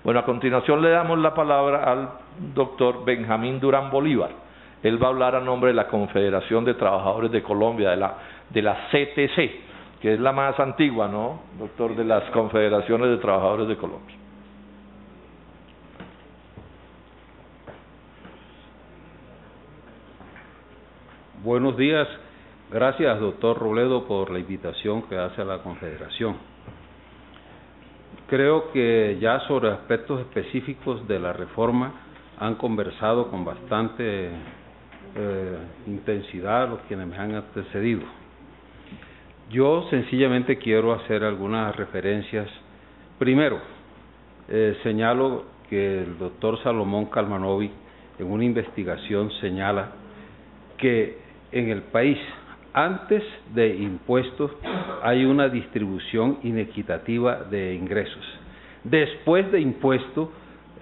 Bueno, a continuación le damos la palabra al doctor Benjamín Durán Bolívar. Él va a hablar a nombre de la Confederación de Trabajadores de Colombia, de la CTC, que es la más antigua, ¿no, doctor?, de las Confederaciones de Trabajadores de Colombia. Buenos días. Gracias, doctor Robledo, por la invitación que hace a la Confederación. Creo que ya sobre aspectos específicos de la reforma han conversado con bastante intensidad los quienes me han antecedido. Yo sencillamente quiero hacer algunas referencias. Primero, señalo que el doctor Salomón Kalmanovic en una investigación señala que en el país, antes de impuestos, hay una distribución inequitativa de ingresos. Después de impuestos,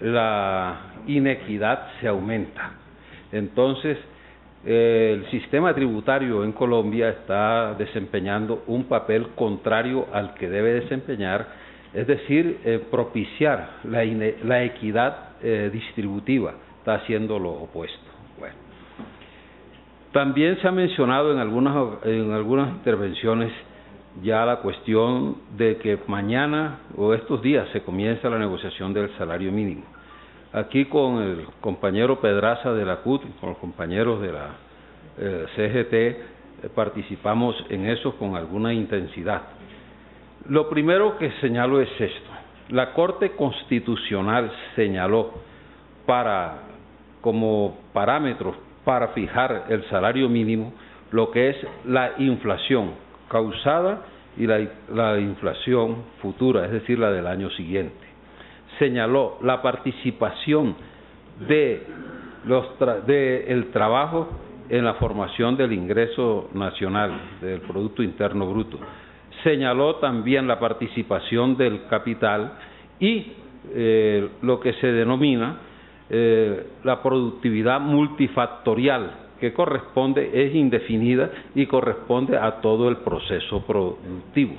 la inequidad se aumenta. Entonces, el sistema tributario en Colombia está desempeñando un papel contrario al que debe desempeñar, es decir, propiciar la equidad distributiva, está haciendo lo opuesto. Bueno. También se ha mencionado en algunas intervenciones ya la cuestión de que mañana o estos días se comienza la negociación del salario mínimo. Aquí con el compañero Pedraza de la CUT, con los compañeros de la CGT, participamos en eso con alguna intensidad. Lo primero que señalo es esto. La Corte Constitucional señaló como parámetros para fijar el salario mínimo lo que es la inflación causada y la inflación futura, es decir, la del año siguiente. Señaló la participación del trabajo en la formación del ingreso nacional, del Producto Interno Bruto. Señaló también la participación del capital y lo que se denomina la productividad multifactorial, que es indefinida y corresponde a todo el proceso productivo.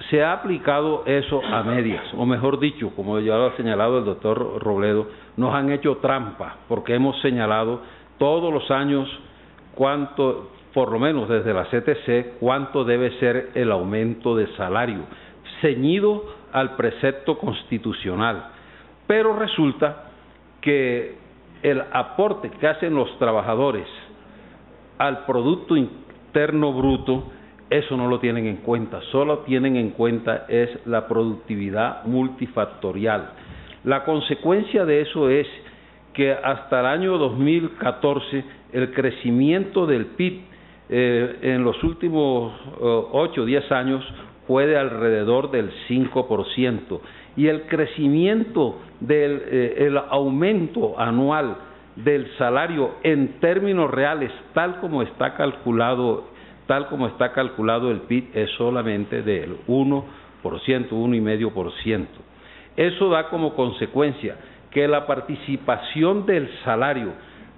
Se ha aplicado eso a medias, o mejor dicho, como ya lo ha señalado el doctor Robledo, nos han hecho trampa, porque hemos señalado todos los años cuánto, por lo menos desde la CTC, cuánto debe ser el aumento de salario, ceñido al precepto constitucional. Pero resulta que el aporte que hacen los trabajadores al Producto Interno Bruto, eso no lo tienen en cuenta, solo tienen en cuenta es la productividad multifactorial. La consecuencia de eso es que hasta el año 2014 el crecimiento del PIB en los últimos 8 o 10 años fue de alrededor del 5%. Y el crecimiento el aumento anual del salario en términos reales, tal como está calculado el PIB, es solamente del 1%, 1,5%. Eso da como consecuencia que la participación del salario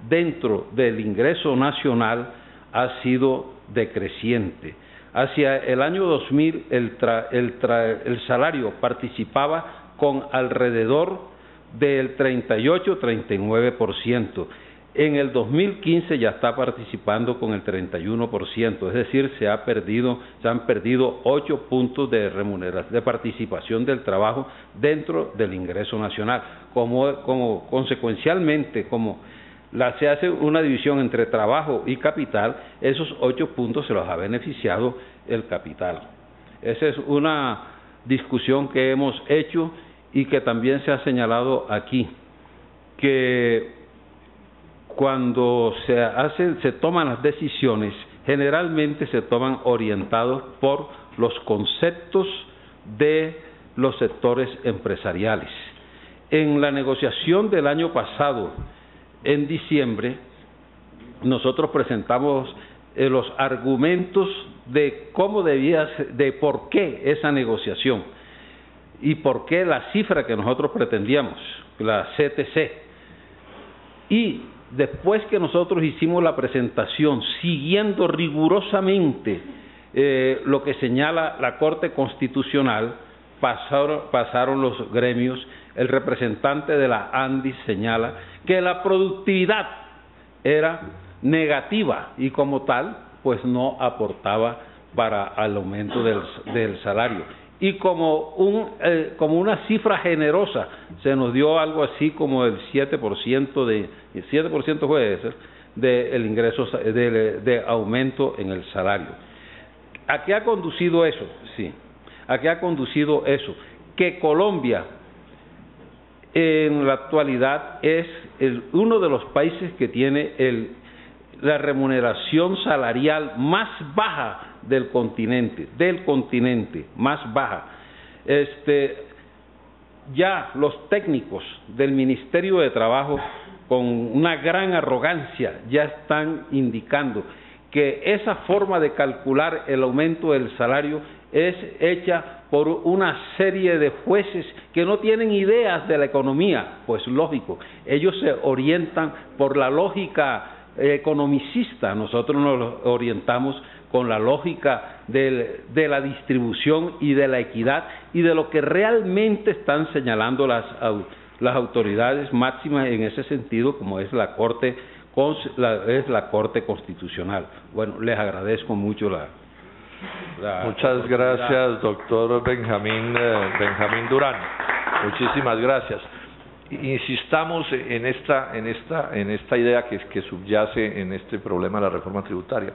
dentro del ingreso nacional ha sido decreciente. Hacia el año 2000 el salario participaba con alrededor del 38-39%. En el 2015 ya está participando con el 31%, es decir, se han perdido 8 puntos de remuneración, de participación del trabajo dentro del ingreso nacional. Consecuencialmente, se hace una división entre trabajo y capital, esos 8 puntos se los ha beneficiado el capital. Esa es una discusión que hemos hecho y que también se ha señalado aquí, que cuando se toman las decisiones, generalmente se toman orientados por los conceptos de los sectores empresariales. En la negociación del año pasado, en diciembre, nosotros presentamos los argumentos de de por qué esa negociación y por qué la cifra que nosotros pretendíamos, la CTC. Y después que nosotros hicimos la presentación, siguiendo rigurosamente lo que señala la Corte Constitucional, pasaron los gremios. El representante de la ANDI señala que la productividad era negativa y como tal, pues no aportaba para el aumento del salario. Y como una cifra generosa, se nos dio algo así como el 7% fue ese, del ingreso de aumento en el salario. ¿A qué ha conducido eso? Sí. ¿A qué ha conducido eso? Que Colombia en la actualidad es uno de los países que tiene la remuneración salarial más baja del continente, más baja. Ya los técnicos del Ministerio de Trabajo, con una gran arrogancia, ya están indicando que esa forma de calcular el aumento del salario es hecha por una serie de jueces que no tienen ideas de la economía. Pues lógico, ellos se orientan por la lógica economicista, nosotros nos orientamos con la lógica de la distribución y de la equidad y de lo que realmente están señalando las autoridades máximas en ese sentido, como es la Corte Constitucional. Bueno, les agradezco mucho Muchas gracias, doctor Benjamín Durán. Muchísimas gracias. Insistamos en esta idea que subyace en este problema de la reforma tributaria.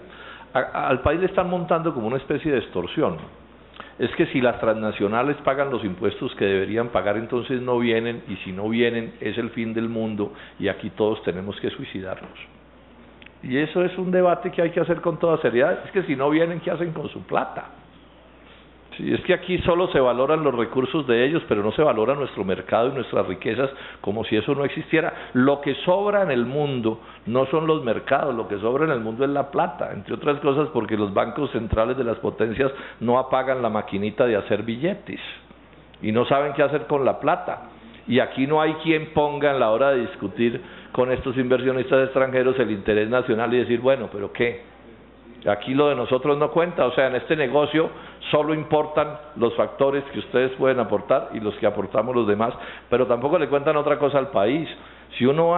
Al país le están montando como una especie de extorsión. Es que si las transnacionales pagan los impuestos que deberían pagar, entonces no vienen, y si no vienen es el fin del mundo y aquí todos tenemos que suicidarnos. Y eso es un debate que hay que hacer con toda seriedad. Es que si no vienen, ¿qué hacen con su plata? Sí, es que aquí solo se valoran los recursos de ellos, pero no se valora nuestro mercado y nuestras riquezas como si eso no existiera. Lo que sobra en el mundo no son los mercados, lo que sobra en el mundo es la plata, entre otras cosas porque los bancos centrales de las potencias no apagan la maquinita de hacer billetes y no saben qué hacer con la plata. Y aquí no hay quien ponga en la hora de discutir con estos inversionistas extranjeros el interés nacional y decir, bueno, pero ¿qué? Aquí lo de nosotros no cuenta, o sea, en este negocio solo importan los factores que ustedes pueden aportar y los que aportamos los demás, pero tampoco le cuentan otra cosa al país. Si uno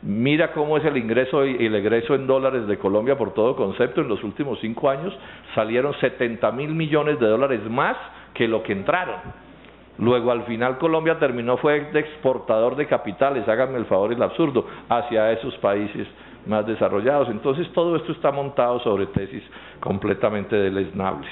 mira cómo es el ingreso y el egreso en dólares de Colombia por todo concepto, en los últimos 5 años salieron 70.000 millones de dólares más que lo que entraron. Luego al final Colombia fue de exportador de capitales, háganme el favor, el absurdo, hacia esos países más desarrollados. Entonces todo esto está montado sobre tesis completamente deleznables.